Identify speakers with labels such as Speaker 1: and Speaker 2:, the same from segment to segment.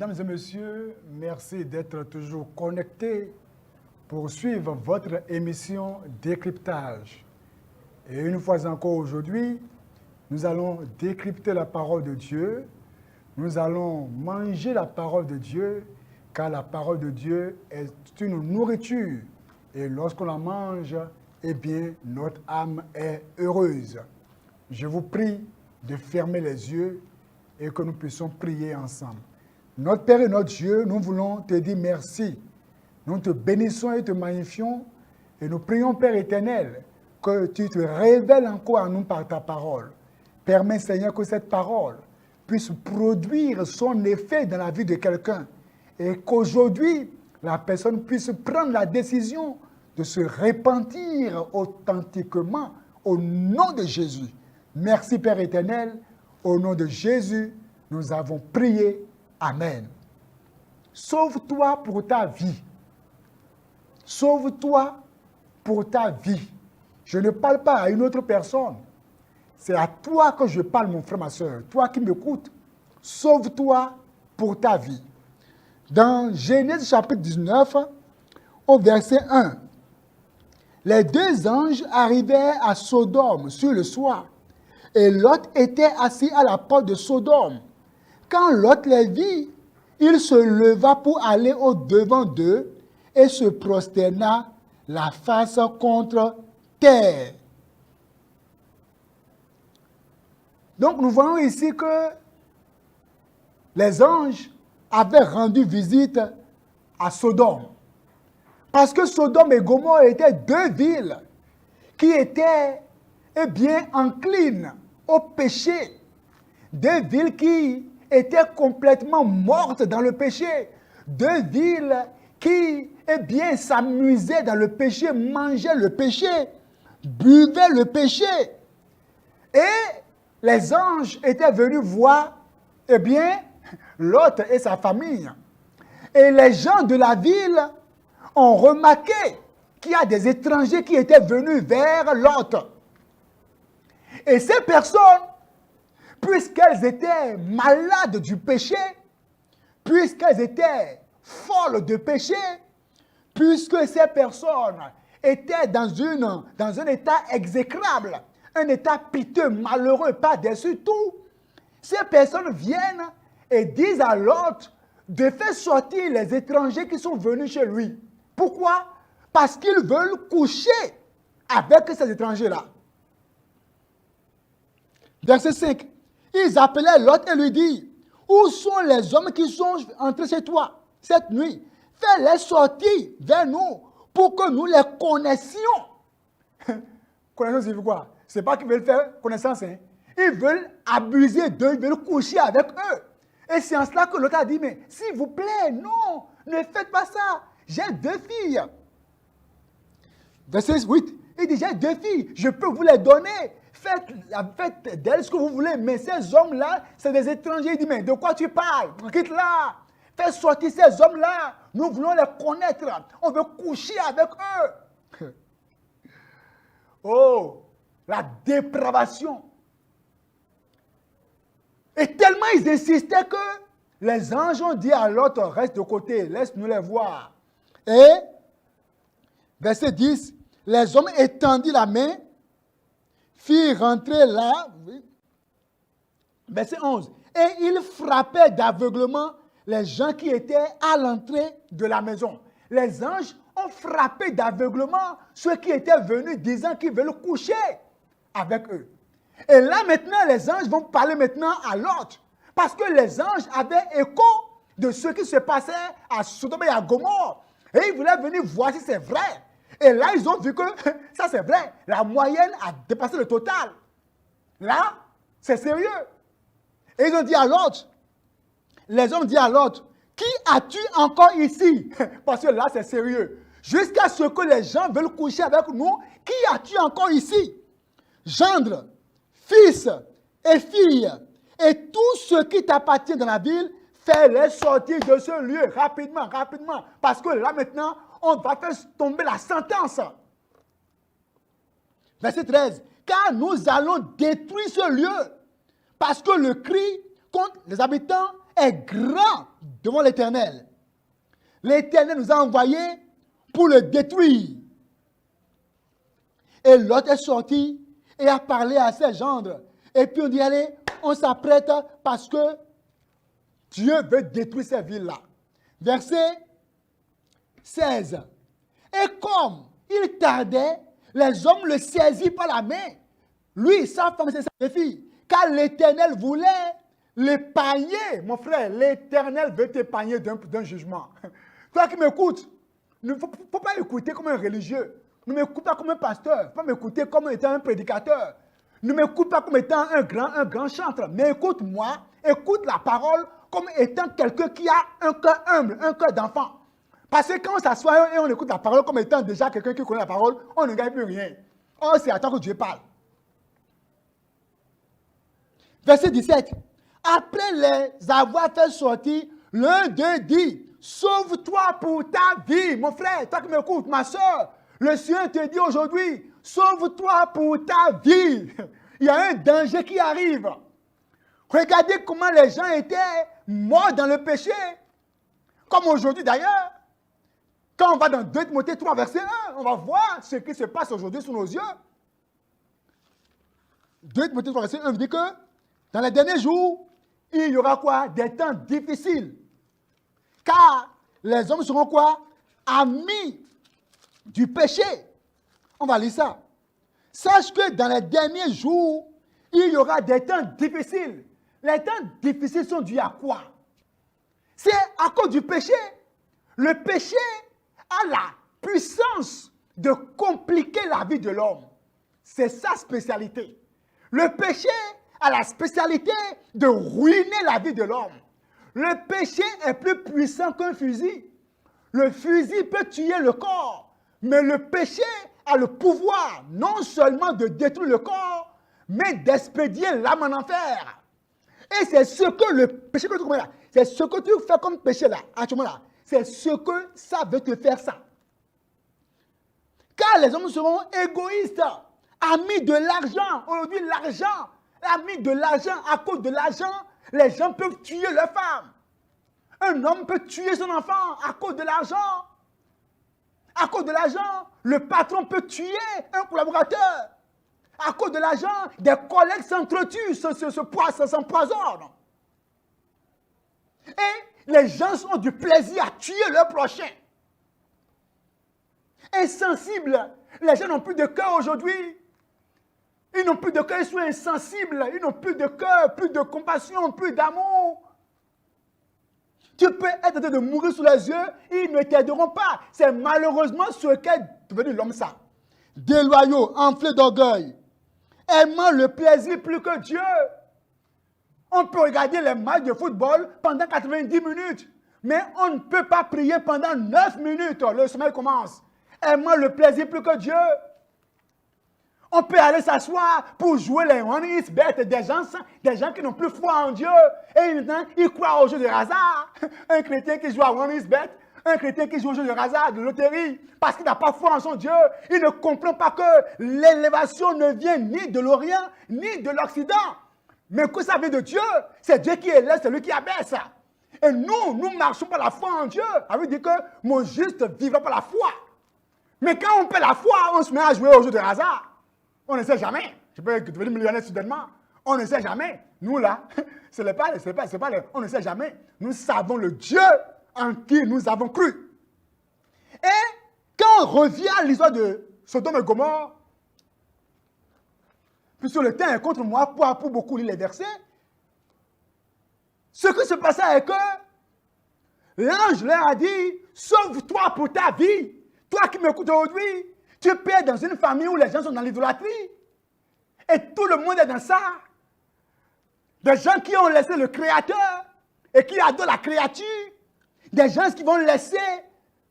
Speaker 1: Mesdames et messieurs, merci d'être toujours connectés pour suivre votre émission Décryptage. Et une fois encore aujourd'hui, nous allons décrypter la parole de Dieu. Nous allons manger la parole de Dieu, car la parole de Dieu est une nourriture. Et lorsqu'on la mange, eh bien, notre âme est heureuse. Je vous prie de fermer les yeux et que nous puissions prier ensemble. Notre Père et notre Dieu, nous voulons te dire merci. Nous te bénissons et te magnifions et nous prions, Père éternel, que tu te révèles encore à nous par ta parole. Permets, Seigneur, que cette parole puisse produire son effet dans la vie de quelqu'un et qu'aujourd'hui, la personne puisse prendre la décision de se repentir authentiquement au nom de Jésus. Merci, Père éternel. Au nom de Jésus, nous avons prié. Amen. Sauve-toi pour ta vie. Sauve-toi pour ta vie. Je ne parle pas à une autre personne. C'est à toi que je parle, mon frère, ma soeur. Toi qui m'écoutes, sauve-toi pour ta vie. Dans Genèse chapitre 19, au verset 1, les deux anges arrivèrent à Sodome sur le soir, et Lot était assis à la porte de Sodome. Quand Lot les vit, il se leva pour aller au-devant d'eux et se prosterna la face contre terre. Donc nous voyons ici que les anges avaient rendu visite à Sodome. Parce que Sodome et Gomorrhe étaient deux villes qui étaient enclines au péché. Deux villes qui étaient complètement mortes dans le péché. Deux villes qui s'amusaient dans le péché, mangeaient le péché, buvaient le péché. Et les anges étaient venus voir, Lot et sa famille. Et les gens de la ville ont remarqué qu'il y a des étrangers qui étaient venus vers Lot. Et ces personnes, puisqu'elles étaient malades du péché, puisqu'elles étaient folles de péché, puisque ces personnes étaient dans un état exécrable, un état piteux, malheureux, par-dessus tout, ces personnes viennent et disent à Lot de faire sortir les étrangers qui sont venus chez lui. Pourquoi? Parce qu'ils veulent coucher avec ces étrangers-là. Verset 5. Ils appelaient Lot et lui disent, où sont les hommes qui sont entrés chez toi cette nuit? Fais-les sortir vers nous pour que nous les connaissions. Connaissance, c'est quoi? Ce n'est pas qu'ils veulent faire connaissance. Hein? Ils veulent abuser d'eux, ils veulent coucher avec eux. Et c'est en cela que l'autre a dit, mais s'il vous plaît, non, ne faites pas ça. J'ai deux filles. Verset 8, il dit, j'ai deux filles, je peux vous les donner. Faites d'elles ce que vous voulez, mais ces hommes-là, c'est des étrangers. Il dit, mais de quoi tu parles? Quitte-la. Fais sortir ces hommes-là. Nous voulons les connaître. On veut coucher avec eux. Oh, la dépravation. Et tellement ils insistaient que les anges ont dit à l'autre, reste de côté, laisse-nous les voir. Et, verset 10, les hommes étendit la main, firent rentrer là, verset 11, et ils frappaient d'aveuglement les gens qui étaient à l'entrée de la maison. Les anges ont frappé d'aveuglement ceux qui étaient venus disant qu'ils veulent coucher avec eux. Et là maintenant, les anges vont parler maintenant à l'autre. Parce que les anges avaient écho de ce qui se passait à Sodome et à Gomorrhe. Et ils voulaient venir voir si c'est vrai. Et là, ils ont vu que ça c'est vrai. La moyenne a dépassé le total. Là, c'est sérieux. Et ils ont dit à l'autre, les hommes disent à l'autre, qui as-tu encore ici? Parce que là, c'est sérieux. Jusqu'à ce que les gens veulent coucher avec nous, qui as-tu encore ici? Gendre, fils et filles, et tout ce qui t'appartient dans la ville, fais-les sortir de ce lieu rapidement, rapidement. Parce que là maintenant, on va faire tomber la sentence. Verset 13. Car nous allons détruire ce lieu, parce que le cri contre les habitants est grand devant l'Éternel. L'Éternel nous a envoyés pour le détruire. Et Lot est sorti et a parlé à ses gendres. Et puis on dit, allez, on s'apprête parce que Dieu veut détruire ces villes-là. Verset 16. Et comme il tardait, les hommes le saisirent par la main. Lui, sa femme, c'est sa fille. Car l'Éternel voulait l'épargner. Mon frère, l'Éternel veut t'épargner d'un jugement. Toi qui m'écoutes, il ne faut pas écouter comme un religieux. Ne m'écoute pas comme un pasteur. Il ne faut pas m'écouter comme étant un prédicateur. Ne m'écoute pas comme étant un grand chanteur. Mais écoute-moi, écoute la parole comme étant quelqu'un qui a un cœur humble, un cœur d'enfant. Parce que quand on s'assoit et on écoute la parole comme étant déjà quelqu'un qui connaît la parole, on ne gagne plus rien. Oh, c'est à toi que Dieu parle. Verset 17. Après les avoir fait sortir, l'un d'eux dit, sauve-toi pour ta vie. Mon frère, toi qui m'écoutes, ma soeur, le Seigneur te dit aujourd'hui, sauve-toi pour ta vie. Il y a un danger qui arrive. Regardez comment les gens étaient morts dans le péché. Comme aujourd'hui d'ailleurs. Quand on va dans 2 Timothée 3, verset 1, on va voir ce qui se passe aujourd'hui sous nos yeux. 2 Timothée 3, verset 1 dit que dans les derniers jours, il y aura quoi? Des temps difficiles. Car les hommes seront quoi? Amis du péché. On va lire ça. Sache que dans les derniers jours, il y aura des temps difficiles. Les temps difficiles sont dus à quoi? C'est à cause du péché. Le péché a la puissance de compliquer la vie de l'homme. C'est sa spécialité. Le péché a la spécialité de ruiner la vie de l'homme. Le péché est plus puissant qu'un fusil. Le fusil peut tuer le corps, mais le péché a le pouvoir non seulement de détruire le corps, mais d'expédier l'âme en enfer. Et c'est ce que le péché que tu commets là, c'est ce que tu fais comme péché là, actuellement là, c'est ce que ça veut te faire ça. Car les hommes seront égoïstes, amis de l'argent. Aujourd'hui, l'argent, amis de l'argent, à cause de l'argent, les gens peuvent tuer leur femme. Un homme peut tuer son enfant à cause de l'argent. À cause de l'argent, le patron peut tuer un collaborateur. À cause de l'argent, des collègues s'entretuent, s'empoisonnent. Et les gens ont du plaisir à tuer leur prochain. Insensibles, les gens n'ont plus de cœur aujourd'hui. Ils n'ont plus de cœur, ils sont insensibles. Ils n'ont plus de cœur, plus de compassion, plus d'amour. Tu peux être en train de mourir sous les yeux, ils ne t'aideront pas. C'est malheureusement ce qu'est devenu l'homme ça. Déloyaux, enflés d'orgueil, aimant le plaisir plus que Dieu. On peut regarder les matchs de football pendant 90 minutes, mais on ne peut pas prier pendant 9 minutes. Le sommeil commence. Aimant le plaisir plus que Dieu. On peut aller s'asseoir pour jouer les one is bet des gens qui n'ont plus foi en Dieu. Et maintenant, ils croient au jeu de hasard. Un chrétien qui joue à one is bet, un chrétien qui joue au jeu de hasard, de loterie, parce qu'il n'a pas foi en son Dieu. Il ne comprend pas que l'élévation ne vient ni de l'Orient, ni de l'Occident. Mais que ça vient de Dieu. C'est Dieu qui élève, c'est lui qui abaisse. Et nous marchons par la foi en Dieu. Ça veut dire que mon juste vivra par la foi. Mais quand on perd la foi, on se met à jouer au jeu de hasard. On ne sait jamais. Je peux devenir millionnaire soudainement. On ne sait jamais. Nous là, on ne sait jamais. Nous savons le Dieu en qui nous avons cru. Et quand on revient à l'histoire de Sodome et Gomorrhe, puisque le temps est contre moi pour beaucoup lire les versets, ce qui se passait est que l'ange leur a dit, sauve-toi pour ta vie. Toi qui m'écoutes aujourd'hui, tu peux être dans une famille où les gens sont dans l'idolâtrie. Et tout le monde est dans ça. Des gens qui ont laissé le Créateur et qui adorent la créature. Des gens qui vont laisser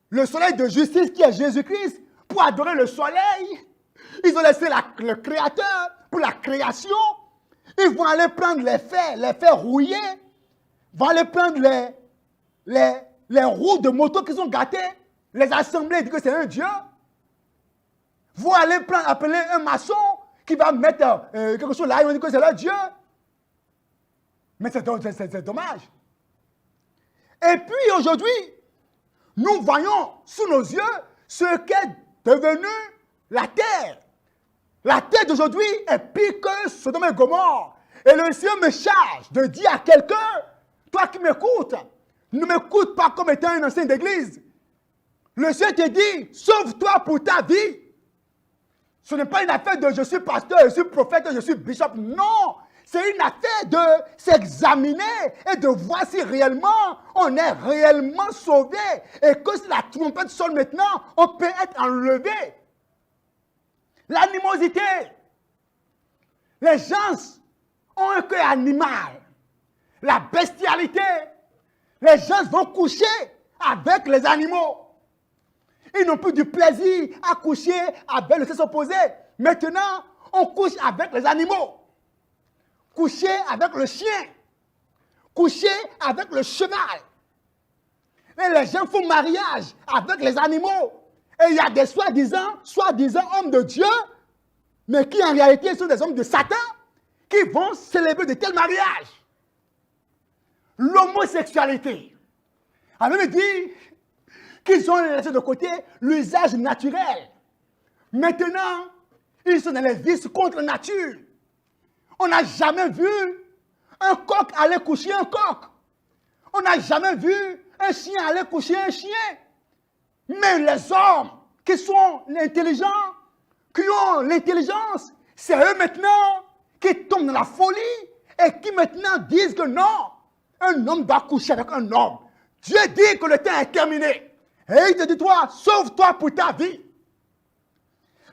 Speaker 1: le soleil de justice qui est Jésus-Christ pour adorer le soleil. Ils ont laissé le Créateur pour la création. Ils vont aller prendre les fers rouillés. Ils vont aller prendre les roues de moto qui sont gâtées. Les assembler et dire que c'est un Dieu. Vont aller appeler un maçon qui va mettre quelque chose là, ils vont dire que c'est leur Dieu. Mais c'est dommage. Et puis aujourd'hui, nous voyons sous nos yeux ce qu'est devenu la terre. La terre d'aujourd'hui est pire que Sodome et Gomorrhe. Et le Seigneur me charge de dire à quelqu'un, toi qui m'écoutes, ne m'écoute pas comme étant un ancien d'église. Le Seigneur te dit, sauve-toi pour ta vie. Ce n'est pas une affaire de je suis pasteur, je suis prophète, je suis bishop. Non, c'est une affaire de s'examiner et de voir si réellement on est réellement sauvé. Et que si la trompette sonne maintenant, on peut être enlevé. L'animosité. Les gens ont un cœur animal. La bestialité. Les gens vont coucher avec les animaux. Ils n'ont plus du plaisir à coucher avec le sexe opposé. Maintenant, on couche avec les animaux. Coucher avec le chien. Coucher avec le cheval. Et les gens font mariage avec les animaux. Et il y a des soi-disant hommes de Dieu, mais qui en réalité sont des hommes de Satan, qui vont célébrer de tels mariages. L'homosexualité. On veut dire qu'ils ont laissé de côté l'usage naturel. Maintenant, ils sont dans les vices contre nature. On n'a jamais vu un coq aller coucher un coq. On n'a jamais vu un chien aller coucher un chien. Mais les hommes qui sont intelligents, qui ont l'intelligence, c'est eux maintenant qui tombent dans la folie et qui maintenant disent que non, un homme doit coucher avec un homme. Dieu dit que le temps est terminé. Et il te dit, toi, sauve-toi pour ta vie.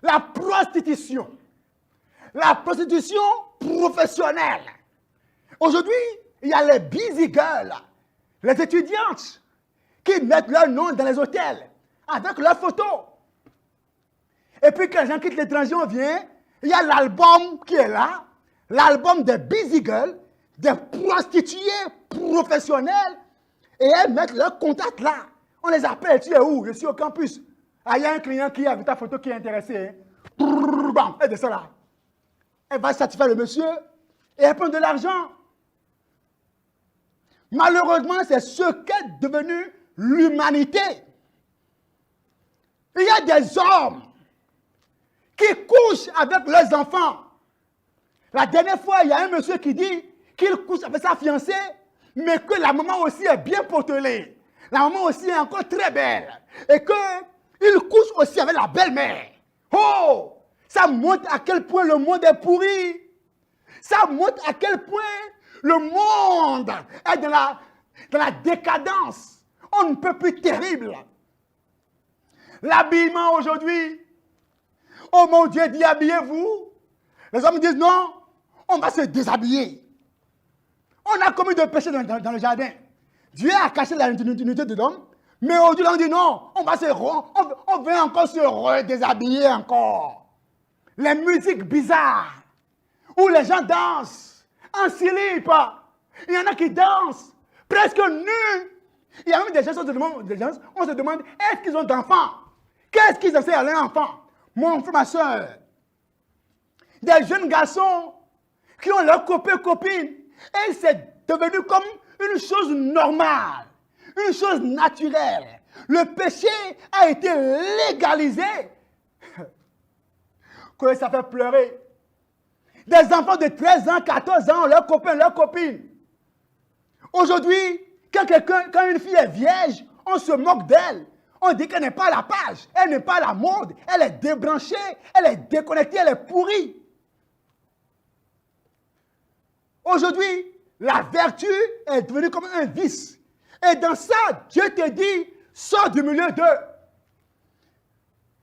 Speaker 1: La prostitution professionnelle. Aujourd'hui, il y a les busy girls, les étudiantes qui mettent leur nom dans les hôtels avec leurs photos. Et puis quand les gens quittent l'étranger, on vient, il y a l'album qui est là, l'album des busy girls, des prostituées professionnelles, et elles mettent leur contact là. On les appelle, tu es où? Je suis au campus. Ah, il y a un client qui a avec ta photo qui est intéressé. Hein. Elle descend là. Elle va satisfaire le monsieur et elle prend de l'argent. Malheureusement, c'est ce qu'est devenu l'humanité. Il y a des hommes qui couchent avec leurs enfants. La dernière fois, il y a un monsieur qui dit qu'il couche avec sa fiancée, mais que la maman aussi est bien potelée. La maman aussi est encore très belle. Et qu'il couche aussi avec la belle-mère. Oh! Ça montre à quel point le monde est pourri. Ça montre à quel point le monde est dans la décadence. On ne peut plus terrible. L'habillement aujourd'hui. Oh mon Dieu, dit habillez-vous. Les hommes disent non, on va se déshabiller. On a commis de péché dans le jardin. Dieu a caché la nudité de l'homme, mais aujourd'hui on dit non, on veut encore se redéshabiller encore. Les musiques bizarres, où les gens dansent en slip. Il y en a qui dansent presque nus. Il y a même des gens, on se demande, est-ce qu'ils ont d'enfants? Qu'est-ce qu'ils enseignent à leurs enfants? Mon frère, ma soeur. Des jeunes garçons qui ont leurs copains-copines. Et c'est devenu comme une chose normale, une chose naturelle. Le péché a été légalisé. Que ça fait pleurer. Des enfants de 13 ans, 14 ans, leurs copains, leurs copines. Aujourd'hui, quand une fille est vierge, on se moque d'elle. On dit qu'elle n'est pas à la page, elle n'est pas à la mode, elle est débranchée, elle est déconnectée, elle est pourrie. Aujourd'hui, la vertu est devenue comme un vice. Et dans ça, Dieu te dit, sors du milieu d'eux.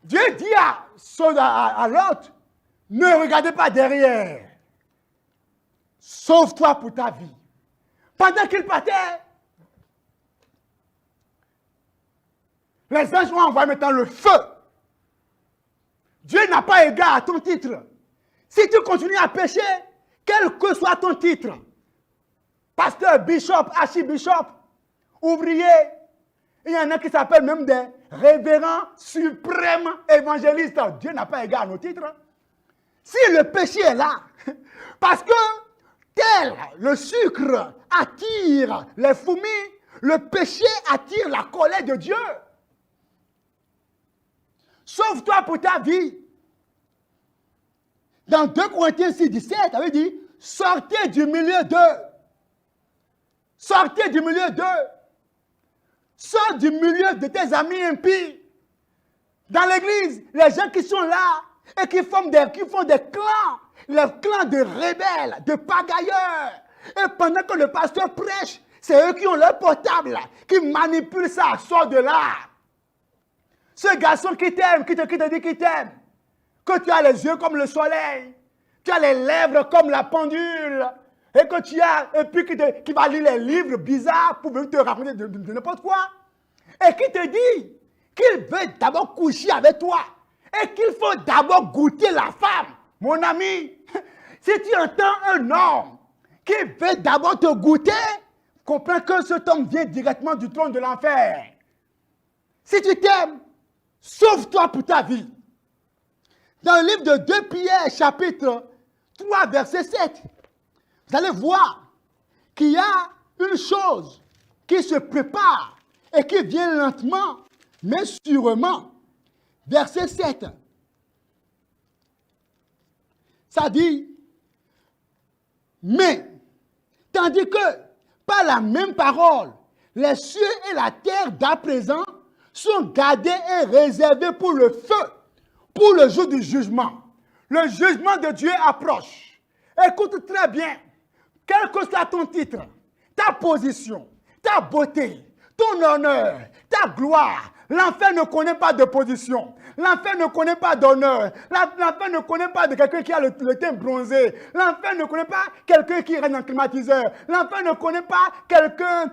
Speaker 1: Dieu dit à l'autre, ne regardez pas derrière. Sauve-toi pour ta vie. Pendant qu'il partait, les anges ont envoyé maintenant le feu. Dieu n'a pas égard à ton titre. Si tu continues à pécher, quel que soit ton titre, pasteur, bishop, archibishop, ouvrier, il y en a qui s'appellent même des révérends suprêmes évangélistes. Dieu n'a pas égard à nos titres. Si le péché est là, parce que tel le sucre attire les fourmis, Le péché attire la colère de Dieu. Sauve-toi pour ta vie. Dans 2 Corinthiens 6, 17, ça veut dire, sortez du milieu d'eux. Sortez du milieu d'eux. Sors du milieu de tes amis impies. Dans l'église, les gens qui sont là et qui font des clans, les clans de rebelles, de pagailleurs. Et pendant que le pasteur prêche, c'est eux qui ont leur portable, qui manipulent ça, sort de là. Ce garçon qui t'aime, qui te dit qu'il t'aime, que tu as les yeux comme le soleil, tu as les lèvres comme la pendule, et que tu as, et puis qui va lire les livres bizarres pour venir te raconter de n'importe quoi, et qui te dit qu'il veut d'abord coucher avec toi, et qu'il faut d'abord goûter la femme. Mon ami, si tu entends un homme qui veut d'abord te goûter, comprends que cet homme vient directement du trône de l'enfer. Si tu t'aimes, sauve-toi pour ta vie. Dans le livre de 2 Pierre, chapitre 3, verset 7, vous allez voir qu'il y a une chose qui se prépare et qui vient lentement, mais sûrement. Verset 7. Ça dit, mais, tandis que, par la même parole, les cieux et la terre d'à présent sont gardés et réservés pour le feu, pour le jour du jugement. Le jugement de Dieu approche. Écoute très bien, quel que soit ton titre, ta position, ta beauté, ton honneur, ta gloire, l'enfer ne connaît pas de position. L'enfer ne connaît pas d'honneur. L'enfer ne connaît pas de quelqu'un qui a le teint bronzé. L'enfer ne connaît pas quelqu'un qui reste dans le climatiseur. L'enfer ne connaît pas quelqu'un,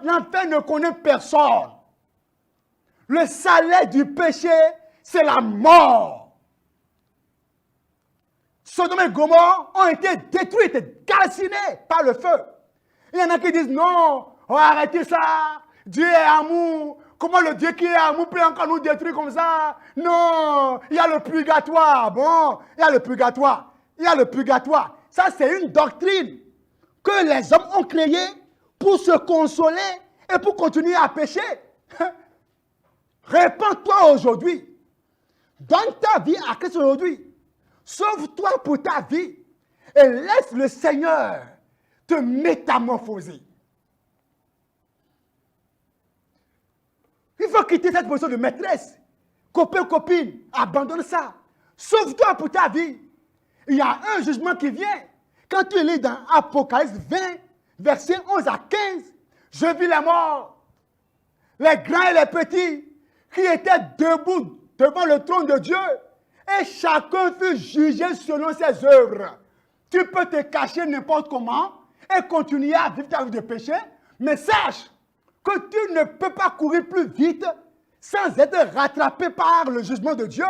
Speaker 1: l'enfer ne connaît personne. Le salaire du péché, c'est la mort. Sodome et Gomorrhe ont été détruits, calcinés par le feu. Il y en a qui disent non, on va arrêter ça. Dieu est amour. Comment le Dieu qui est amour peut encore nous détruire comme ça? Non, il y a le purgatoire. Bon, il y a le purgatoire. Il y a le purgatoire. Ça, c'est une doctrine que les hommes ont créée pour se consoler et pour continuer à pécher. Répands-toi aujourd'hui. Donne ta vie à Christ aujourd'hui. Sauve-toi pour ta vie. Et laisse le Seigneur te métamorphoser. Il faut quitter cette position de maîtresse. Copain, copine, abandonne ça. Sauve-toi pour ta vie. Il y a un jugement qui vient. Quand tu lis dans Apocalypse 20, versets 11 à 15, je vis la mort. Les grands et les petits qui étaient debout devant le trône de Dieu. Et chacun fut jugé selon ses œuvres. Tu peux te cacher n'importe comment et continuer à vivre ta vie de péché, mais sache que tu ne peux pas courir plus vite sans être rattrapé par le jugement de Dieu,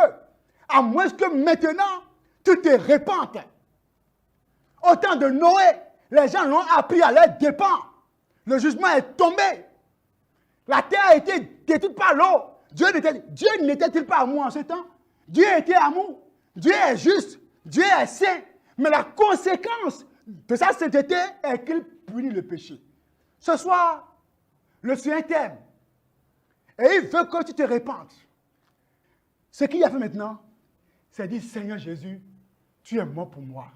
Speaker 1: à moins que maintenant, tu te répandes. Au temps de Noé, les gens l'ont appris à leurs dépens. Le jugement est tombé. La terre a été détruite par l'eau. Dieu n'était-il pas amour en ce temps? Dieu était amour. Dieu est juste. Dieu est saint. Mais la conséquence de sa sainteté est qu'il punit le péché. Ce soir, le Seigneur t'aime. Et il veut que tu te répandes. Ce qu'il a fait maintenant, c'est dire, Seigneur Jésus, tu es mort pour moi.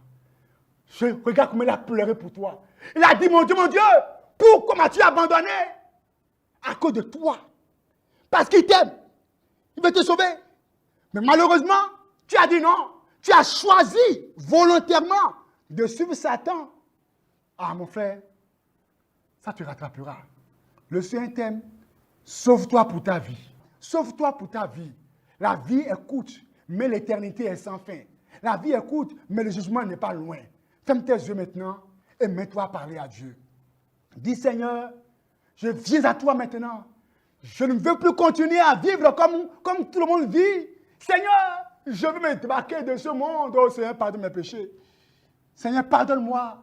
Speaker 1: Regarde comment il a pleuré pour toi. Il a dit, mon Dieu, pourquoi m'as-tu abandonné? À cause de toi. Parce qu'il t'aime. Il veut te sauver. Mais malheureusement, tu as dit non. Tu as choisi volontairement de suivre Satan. Ah, mon frère, ça te rattrapera. Le Seigneur t'aime. Sauve-toi pour ta vie. Sauve-toi pour ta vie. La vie est courte, mais l'éternité est sans fin. La vie est courte, mais le jugement n'est pas loin. Ferme tes yeux maintenant et mets-toi à parler à Dieu. Dis, Seigneur, je viens à toi maintenant. Je ne veux plus continuer à vivre comme tout le monde vit. Seigneur, je veux me débarquer de ce monde. Oh Seigneur, pardonne mes péchés. Seigneur, pardonne-moi.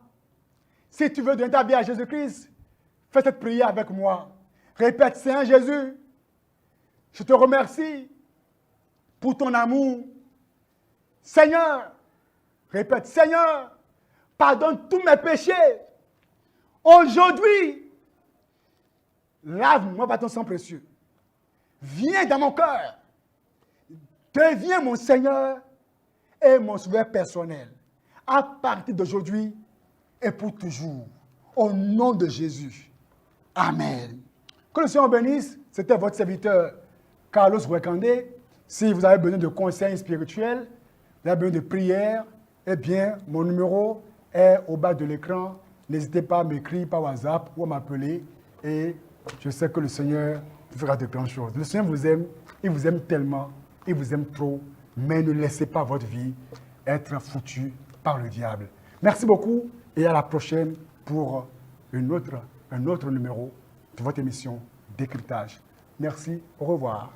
Speaker 1: Si tu veux donner ta vie à Jésus-Christ, fais cette prière avec moi. Répète, Seigneur Jésus, je te remercie pour ton amour. Seigneur, répète, Seigneur, pardonne tous mes péchés. Aujourd'hui, Lave-moi par ton sang précieux. Viens dans mon cœur. Deviens mon Seigneur et mon sauveur personnel. À partir d'aujourd'hui et pour toujours. Au nom de Jésus. Amen. Que le Seigneur bénisse. C'était votre serviteur Carlos Wekande. Si vous avez besoin de conseils spirituels, vous avez besoin de prières, eh bien, mon numéro est au bas de l'écran. N'hésitez pas à m'écrire par WhatsApp ou à m'appeler. Et je sais que le Seigneur fera de grandes choses. Le Seigneur vous aime. Il vous aime tellement. Il vous aime trop. Mais ne laissez pas votre vie être foutue par le diable. Merci beaucoup et à la prochaine pour un autre numéro de votre émission Décryptage. Merci. Au revoir.